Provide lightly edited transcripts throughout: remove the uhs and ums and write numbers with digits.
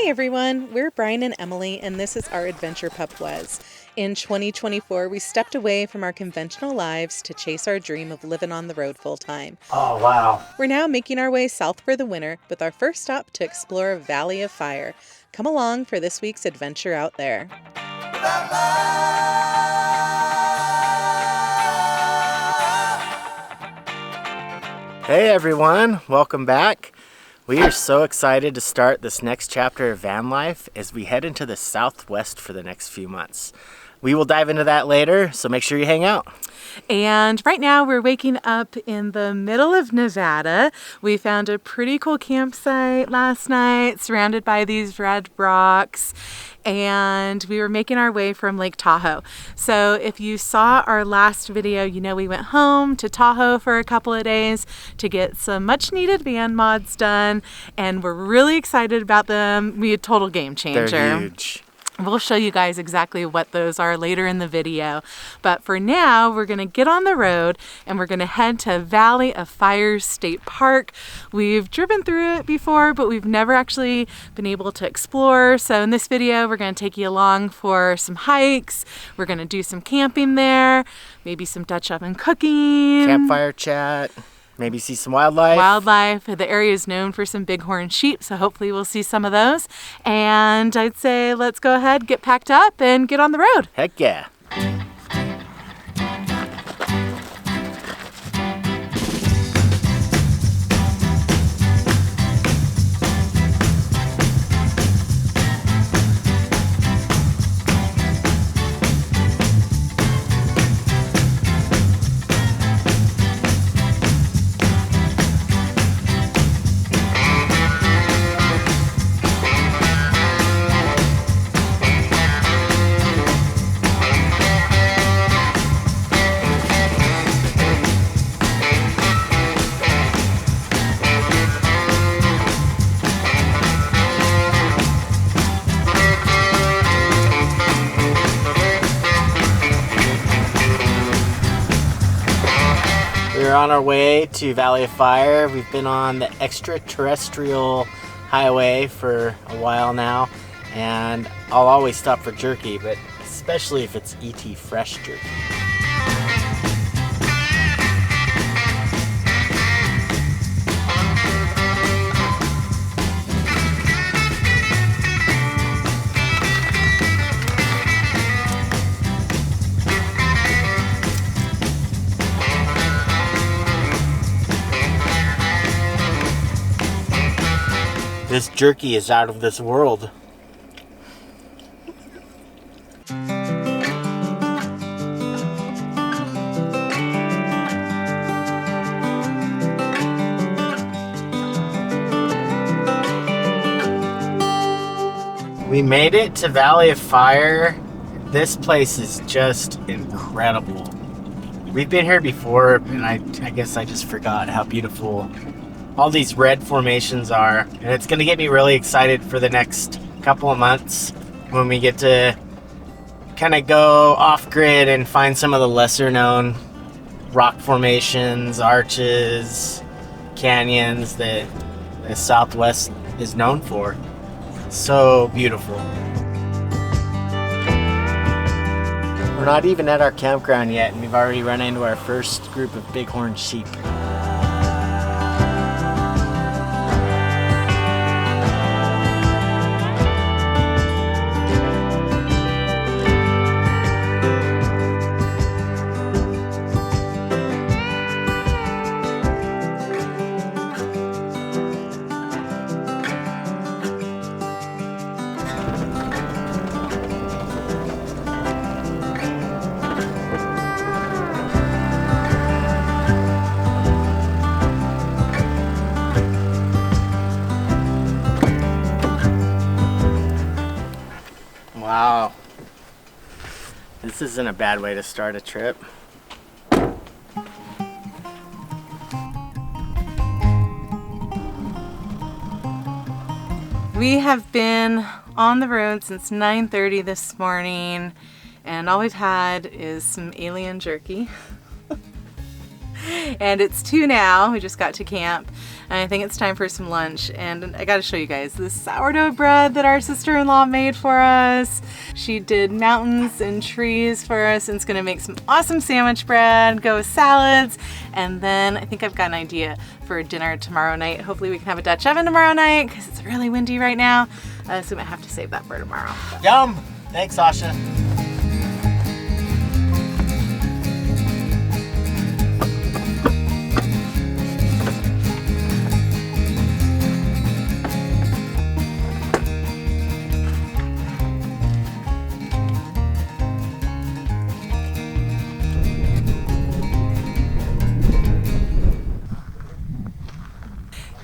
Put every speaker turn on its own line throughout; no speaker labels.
Hey everyone, we're Brian and Emily, and this is our adventure pup Wes. In 2024, we stepped away from our conventional lives to chase our dream of living on the road full time.
Oh, wow.
We're now making our way south for the winter, with our first stop to explore Valley of Fire. Come along for this week's adventure out there.
Hey everyone, welcome back. We are so excited to start this next chapter of van life as we head into the Southwest for the next few months. We will dive into that later, so make sure you hang out.
And right now we're waking up in the middle of Nevada. We found a pretty cool campsite last night surrounded by these red rocks, and we were making our way from Lake Tahoe. So if you saw our last video, you know we went home to Tahoe for a couple of days to get some much needed van mods done, and we're really excited about them. We a total game changer.
They're huge.
We'll show you guys exactly what those are later in the video. But for now, we're going to get on the road and we're going to head to Valley of Fire State Park. We've driven through it before, but we've never actually been able to explore. So in this video, we're going to take you along for some hikes. We're going to do some camping there, maybe some Dutch oven cooking.
Campfire chat. Maybe see some wildlife.
The area is known for some bighorn sheep, so hopefully we'll see some of those. And I'd say let's go ahead, get packed up, and get on the road.
Heck yeah. We're on our way to Valley of Fire. We've been on the Extraterrestrial Highway for a while now, and I'll always stop for jerky, but especially if it's ET fresh jerky. This jerky is out of this world. We made it to Valley of Fire. This place is just incredible. We've been here before, and I guess I just forgot how beautiful all these red formations are, and it's going to get me really excited for the next couple of months when we get to kind of go off grid and find some of the lesser known rock formations, arches, canyons that the Southwest is known for. So beautiful. We're not even at our campground yet, and we've already run into our first group of bighorn sheep. Wow. This isn't a bad way to start a trip.
We have been on the road since 9:30 this morning, and all we've had is some alien jerky. And it's 2 now. We just got to camp. And I think it's time for some lunch. And I gotta show you guys this sourdough bread that our sister-in-law made for us. She did mountains and trees for us, and it's gonna make some awesome sandwich bread, go with salads. And then I think I've got an idea for dinner tomorrow night. Hopefully we can have a Dutch oven tomorrow night because it's really windy right now. So I might have to save that for tomorrow.
Yum! Thanks, Sasha.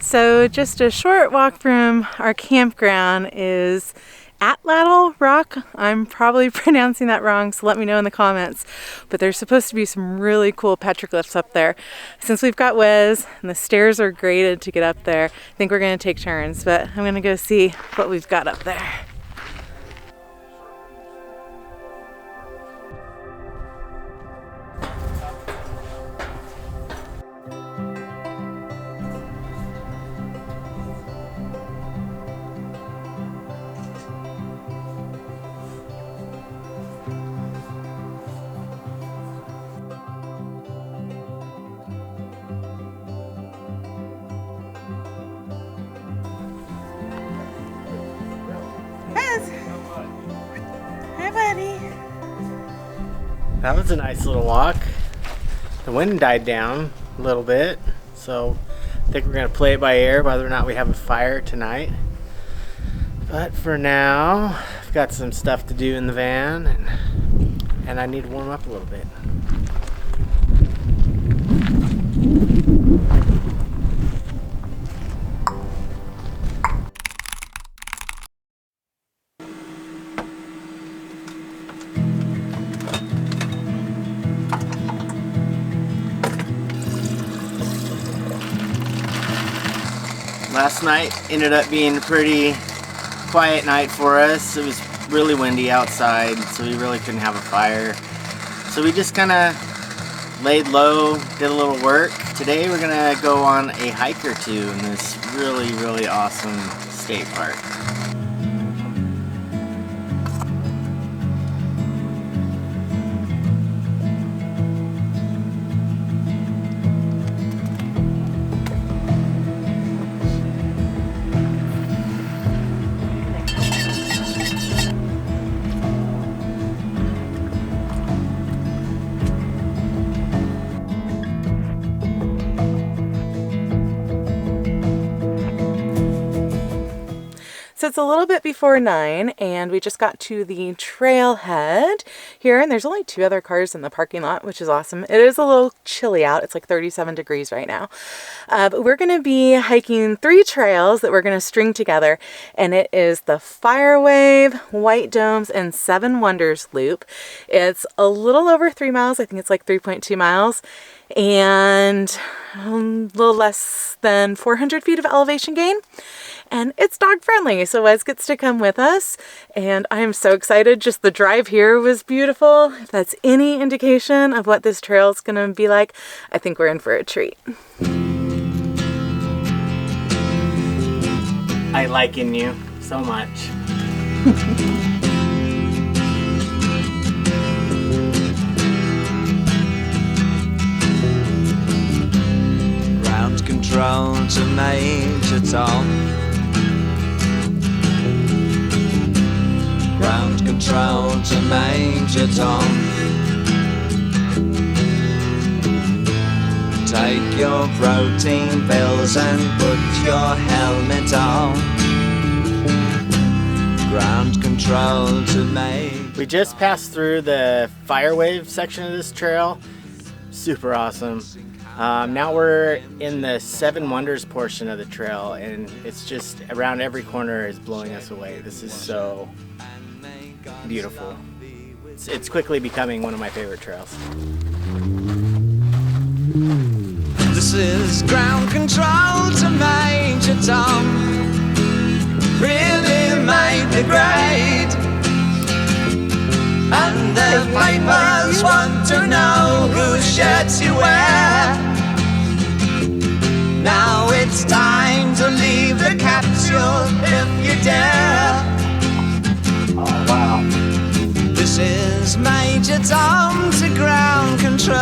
So just a short walk from our campground is Atlatl Rock. I'm probably pronouncing that wrong, so let me know in the comments. But there's supposed to be some really cool petroglyphs up there. Since we've got Wes and the stairs are graded to get up there, I think we're gonna take turns, but I'm gonna go see what we've got up there. Hi, buddy.
That was a nice little walk. The wind died down a little bit, so I think we're gonna play it by ear whether or not we have a fire tonight. But for now, I've got some stuff to do in the van, and I need to warm up a little bit. Last night ended up being a pretty quiet night for us. It was really windy outside, so we really couldn't have a fire. So we just kind of laid low, did a little work. Today we're gonna go on a hike or two in this really, really awesome state park.
So it's a little bit before 9 and we just got to the trailhead here, and there's only 2 other cars in the parking lot, which is awesome. It is a little chilly out. It's like 37 degrees right now. But we're going to be hiking 3 trails that we're going to string together, and it is the Firewave, White Domes, and 7 Wonders loop. It's a little over 3 miles. I think it's like 3.2 miles. And a little less than 400 feet of elevation gain. And it's dog friendly, so Wes gets to come with us, and I am so excited. Just the drive here was beautiful. If that's any indication of what this trail is gonna be like, I think we're in for a treat.
I liken you so much.
Ground control to Major Tom. Ground control to Major Tom. Take your protein pills and put your helmet on. Ground control to Major.
We just passed through the Firewave section of this trail. Super awesome. Now we're in the 7 Wonders portion of the trail, and it's just around every corner is blowing us away. This is so beautiful. It's quickly becoming one of my favorite trails.
This is ground control to Major Tom. Really made the grade. And the papers want to know whose shirts you wear. fuel if you dare.
Oh, wow.
This is Major Tom to ground control.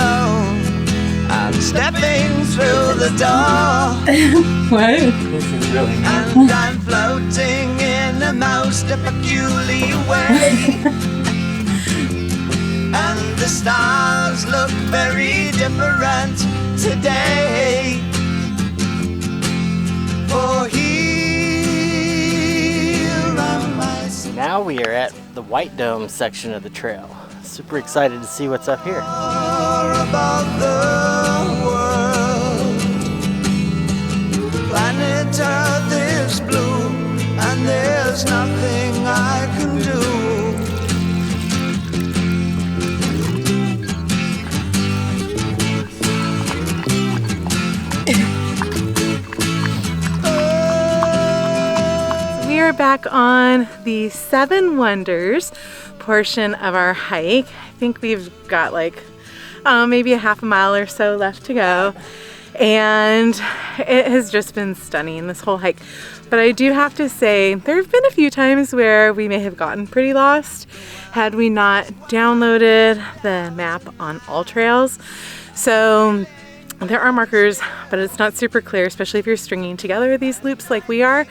I'm stepping through the door.
What?
This is really nice.
And I'm floating in a most peculiar way. And the stars look very different today. For here am I
Now we are at the White Dome section of the trail. Super excited to see what's up here.
above the world. Planet Earth is blue, and there's nothing I can do.
We are back on the Seven Wonders portion of our hike. I think we've got like maybe a half a mile or so left to go, and it has just been stunning, this whole hike. But I do have to say, there have been a few times where we may have gotten pretty lost had we not downloaded the map on All Trails. So there are markers, but it's not super clear, especially if you're stringing together these loops like we are.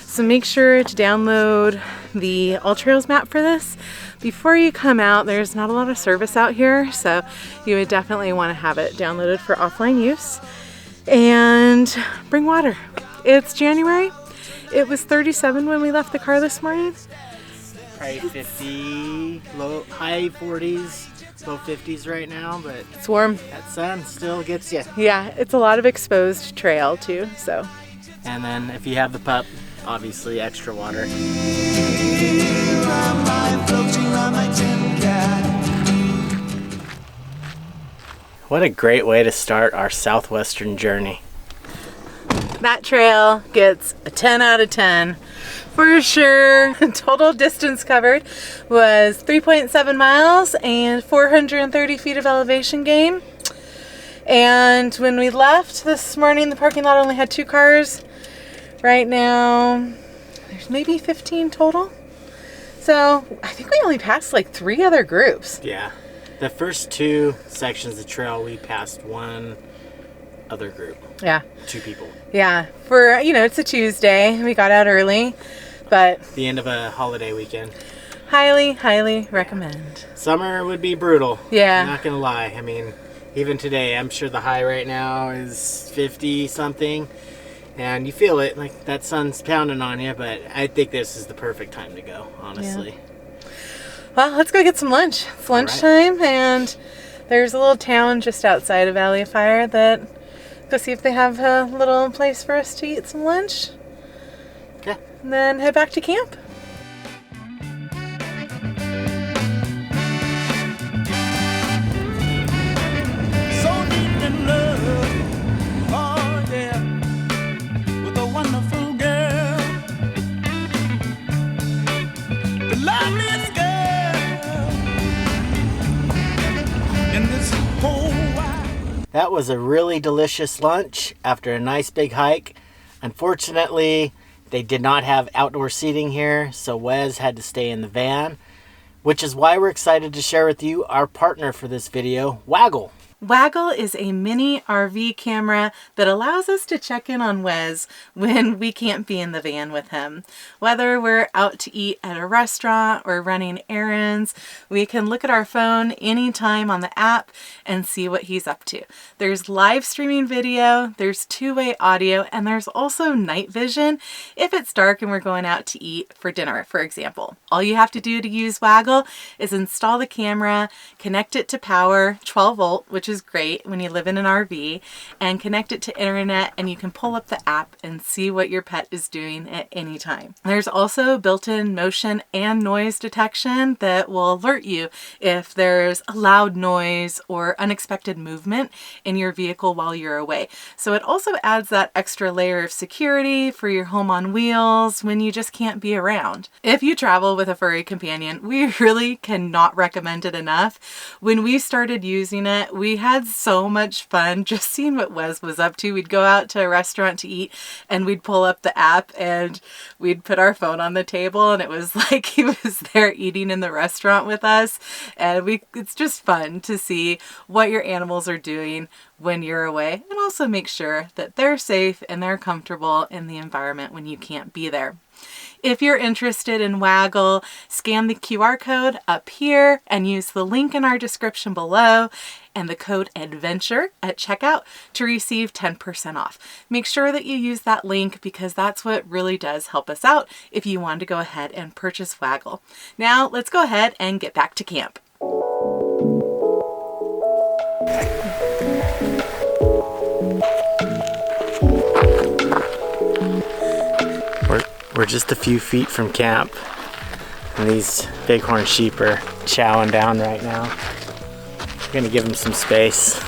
So make sure to download the All Trails map for this before you come out. There's not a lot of service out here, so you would definitely want to have it downloaded for offline use. And bring water. It's January. It was 37 when we left the car this morning.
Probably 50, high 40s, low 50s right now, but
It's warm.
that sun still gets you.
Yeah, it's a lot of exposed trail too, so.
And then if you have the pup, obviously extra water.
Here am I floating on my tin can.
What a great way to start our southwestern journey.
That trail gets a 10 out of 10 for sure. Total distance covered was 3.7 miles and 430 feet of elevation gain. And when we left this morning, the parking lot only had 2 cars. Right now, there's maybe 15 total. So I think we only passed like 3 other groups.
Yeah. The first 2 sections of the trail, we passed one other group.
Yeah.
2 people.
Yeah. For, it's a Tuesday. We got out early, but
The end of a holiday weekend.
highly, highly recommend.
Summer would be brutal.
Yeah.
I'm not gonna lie. I mean, even today, I'm sure the high right now is 50 something. And you feel it, like that sun's pounding on you, but I think this is the perfect time to go, honestly.
Well, let's go get some lunch. It's lunchtime, and there's a little town just outside of Valley of Fire that go see if they have a little place for us to eat some lunch.
Okay.
And then head back to camp.
So deep in love, oh yeah, with a wonderful girl, the loveliest girl in this whole wide.
That was a really delicious lunch after a nice big hike. Unfortunately, they did not have outdoor seating here, so Wes had to stay in the van, which is why we're excited to share with you our partner for this video, Waggle.
Waggle is a mini RV camera that allows us to check in on Wes when we can't be in the van with him. Whether we're out to eat at a restaurant or running errands, we can look at our phone anytime on the app and see what he's up to. There's live streaming video, there's 2-way audio, and there's also night vision if it's dark and we're going out to eat for dinner, for example. All you have to do to use Waggle is install the camera, connect it to power, 12 volt, which is great when you live in an RV, and connect it to internet, and you can pull up the app and see what your pet is doing at any time. There's also built-in motion and noise detection that will alert you if there's a loud noise or unexpected movement in your vehicle while you're away. So it also adds that extra layer of security for your home on wheels when you just can't be around. If you travel with a furry companion, we really cannot recommend it enough. When we started using it, we we had so much fun just seeing what Wes was up to. We'd go out to a restaurant to eat and we'd pull up the app and we'd put our phone on the table and it was like he was there eating in the restaurant with us. And it's just fun to see what your animals are doing when you're away, and also make sure that they're safe and they're comfortable in the environment when you can't be there. If you're interested in Waggle, scan the QR code up here and use the link in our description below and the code ADVENTURE at checkout to receive 10% off. Make sure that you use that link because that's what really does help us out if you want to go ahead and purchase Waggle. Now let's go ahead and get back to camp.
We're just a few feet from camp, and these bighorn sheep are chowing down right now. We're gonna give them some space.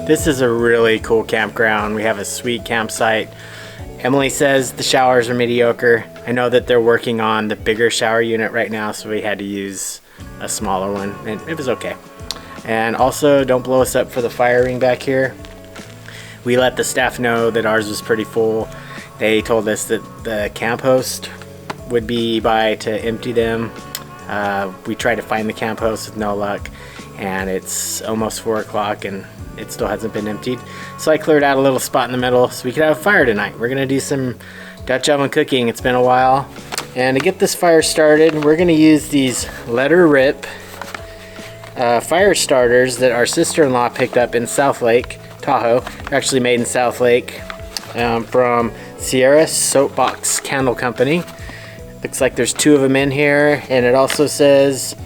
This is a really cool campground. We have a sweet campsite. Emily says the showers are mediocre. I know that they're working on the bigger shower unit right now, so we had to use a smaller one, and it was okay. And also, don't blow us up for the fire ring back here. We let the staff know that ours was pretty full. They told us that the camp host would be by to empty them. We tried to find the camp host with no luck, and it's almost 4 o'clock and it still hasn't been emptied. So I cleared out a little spot in the middle so we could have a fire tonight. We're gonna do some Dutch oven cooking. It's been a while. And to get this fire started, we're gonna use these Let Her Rip fire starters that our sister-in-law picked up in South Lake, Tahoe. They're actually made in South Lake from Sierra Soapbox Candle Company. Looks like there's 2 of them in here, and it also says,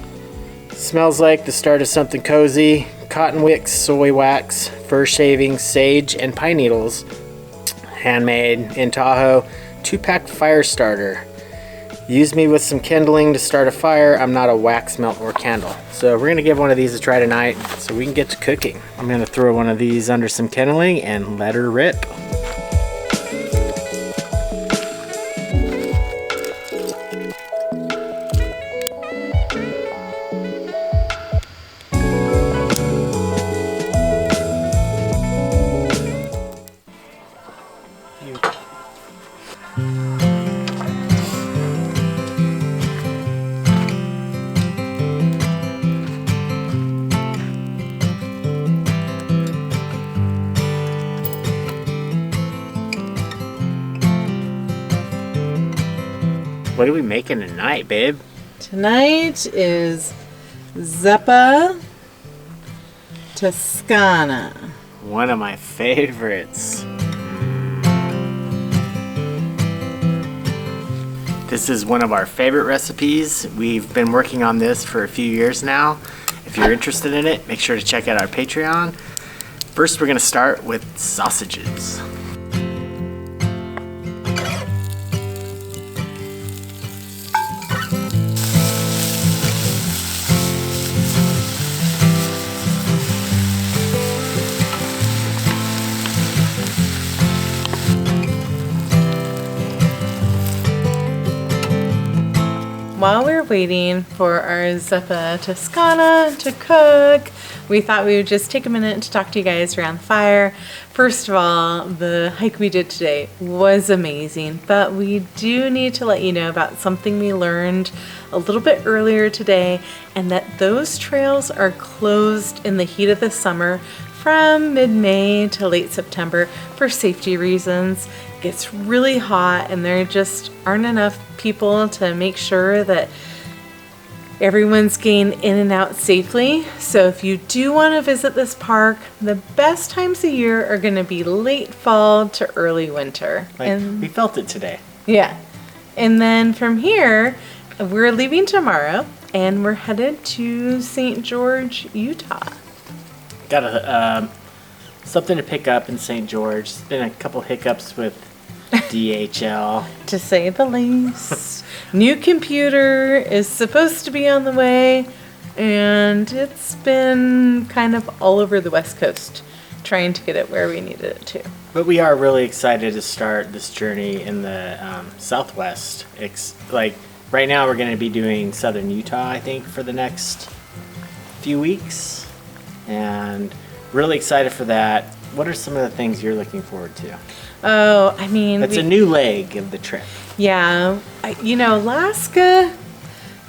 smells like the start of something cozy. Cotton wicks, soy wax, fir shavings, sage, and pine needles. Handmade in Tahoe. 2-pack fire starter. Use me with some kindling to start a fire. I'm not a wax melt or candle. So we're gonna give one of these a try tonight so we can get to cooking. I'm gonna throw one of these under some kindling and let her rip. What are we making tonight, babe?
Tonight is Zuppa Toscana.
One of my favorites. This is one of our favorite recipes. We've been working on this for a few years now. If you're interested in it, make sure to check out our Patreon. First, we're gonna start with sausages.
While we're waiting for our Zuppa Toscana to cook, we thought we would just take a minute to talk to you guys around the fire. First of all, the hike we did today was amazing, but we do need to let you know about something we learned a little bit earlier today, and that those trails are closed in the heat of the summer from mid-May to late September for safety reasons. It gets really hot and there just aren't enough people to make sure that everyone's getting in and out safely. So if you do want to visit this park, the best times of year are going to be late fall to early winter.
And we felt it today.
Yeah. And then from here, we're leaving tomorrow and we're headed to St. George, Utah.
Got something to pick up in St. George. There's been a couple hiccups with DHL.
To say the least. New computer is supposed to be on the way, and it's been kind of all over the West Coast trying to get it where we needed it to.
But we are really excited to start this journey in the Southwest. Like right now we're going to be doing Southern Utah, I think, for the next few weeks, and really excited for that. What are some of the things you're looking forward to?
Oh, I mean,
It's a new leg of the trip.
Yeah, Alaska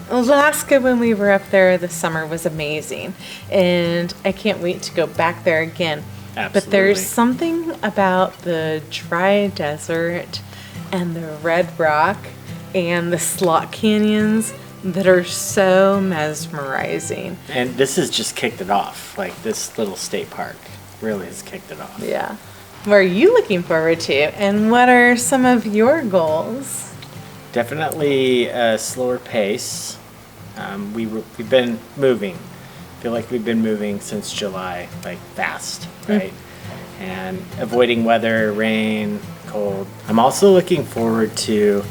when we were up there this summer was amazing, and I can't wait to go back there again.
Absolutely.
But there's something about the dry desert and the red rock and the slot canyons that are so mesmerizing.
And this has just kicked it off. Like, this little state park really has kicked it off.
Yeah. What are you looking forward to, and what are some of your goals?
Definitely a slower pace. We've been moving. I feel like we've been moving since July, like fast, right? And avoiding weather, rain, cold. I'm also looking forward to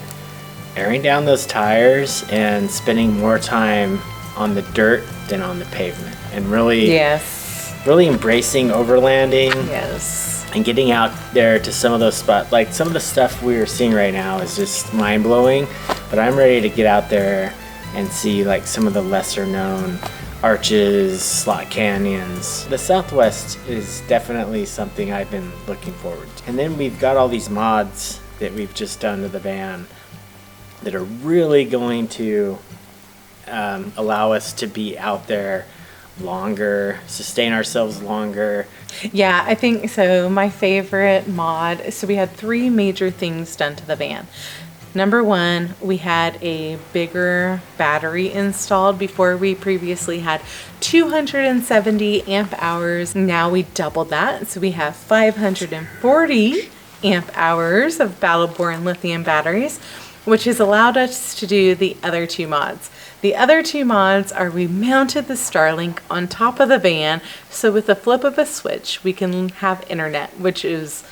airing down those tires and spending more time on the dirt than on the pavement, and really embracing overlanding.
Yes.
And getting out there to some of those spots. Like, some of the stuff we are seeing right now is just mind-blowing, but I'm ready to get out there and see like some of the lesser known arches, slot canyons. The Southwest is definitely something I've been looking forward to. And then we've got all these mods that we've just done to the van that are really going to allow us to be out there longer, sustain ourselves longer.
Yeah, I think so. My favorite mod, so we had 3 major things done to the van. Number 1, we had a bigger battery installed. Before, we previously had 270 amp hours. Now we doubled that, so we have 540 amp hours of Battle-Born lithium batteries, which has allowed us to do the other 2 mods. The other 2 mods are, we mounted the Starlink on top of the van, so with the flip of a switch, we can have internet, which is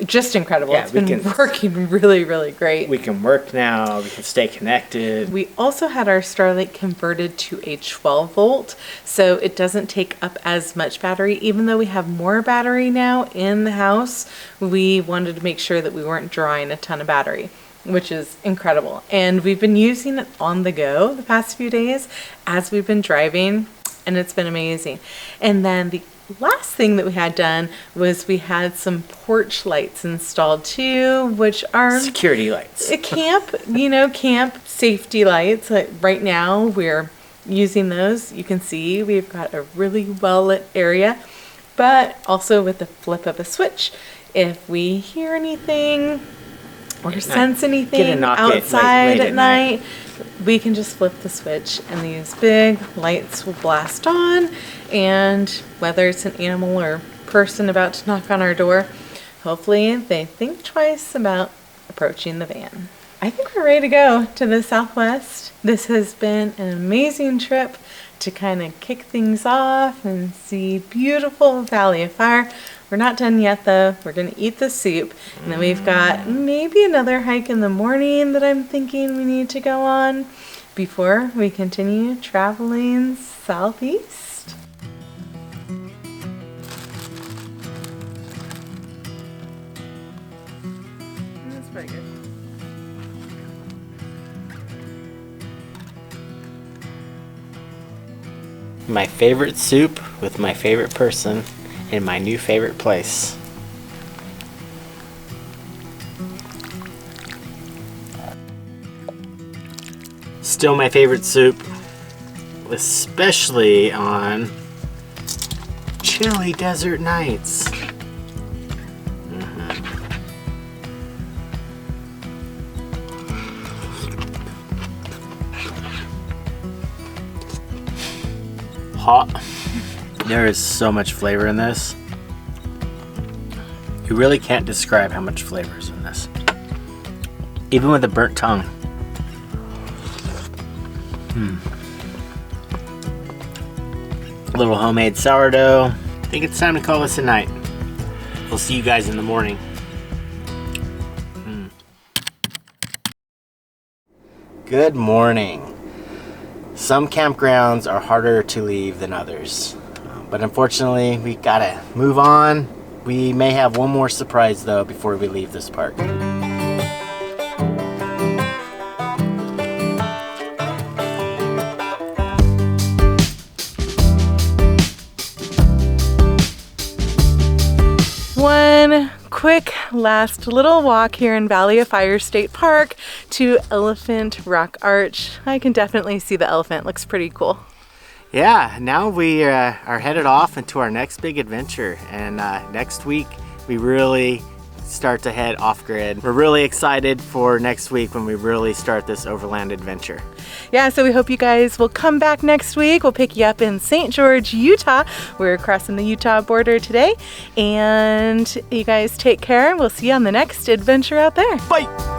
just incredible.
Yeah,
it's been working really, really great.
We can work now, we can stay connected.
We also had our Starlink converted to a 12 volt, so it doesn't take up as much battery. Even though we have more battery now in the house, we wanted to make sure that we weren't drawing a ton of battery, which is incredible. And we've been using it on the go the past few days as we've been driving, and it's been amazing. And then the last thing that we had done was we had some porch lights installed too, which are
security lights.
Camp safety lights. Like right now we're using those. You can see we've got a really well lit area, but also with the flip of a switch, if we hear anything or sense anything outside at night, we can just flip the switch and these big lights will blast on, and whether it's an animal or person about to knock on our door, hopefully they think twice about approaching the van. I think we're ready to go to the Southwest. This has been an amazing trip to kind of kick things off and see beautiful Valley of Fire. We're not done yet though. We're gonna eat the soup, and then we've got maybe another hike in the morning that I'm thinking we need to go on before we continue traveling southeast. That's pretty good.
My favorite soup with my favorite person in my new favorite place. Still my favorite soup, especially on chilly desert nights. Hot. There is so much flavor in this. You really can't describe how much flavor is in this. Even with a burnt tongue. A little homemade sourdough. I think it's time to call this a night. We'll see you guys in the morning. Good morning. Some campgrounds are harder to leave than others, but unfortunately we gotta move on. We may have one more surprise though before we leave this park.
One quick last little walk here in Valley of Fire State Park to Elephant Rock Arch. I can definitely see the elephant, looks pretty cool.
Yeah, now we are headed off into our next big adventure, and next week we really start to head off-grid. We're really excited for next week when we really start this overland adventure.
Yeah, so we hope you guys will come back next week. We'll pick you up in St. George, Utah. We're crossing the Utah border today, and you guys take care. We'll see you on the next adventure out there.
Bye!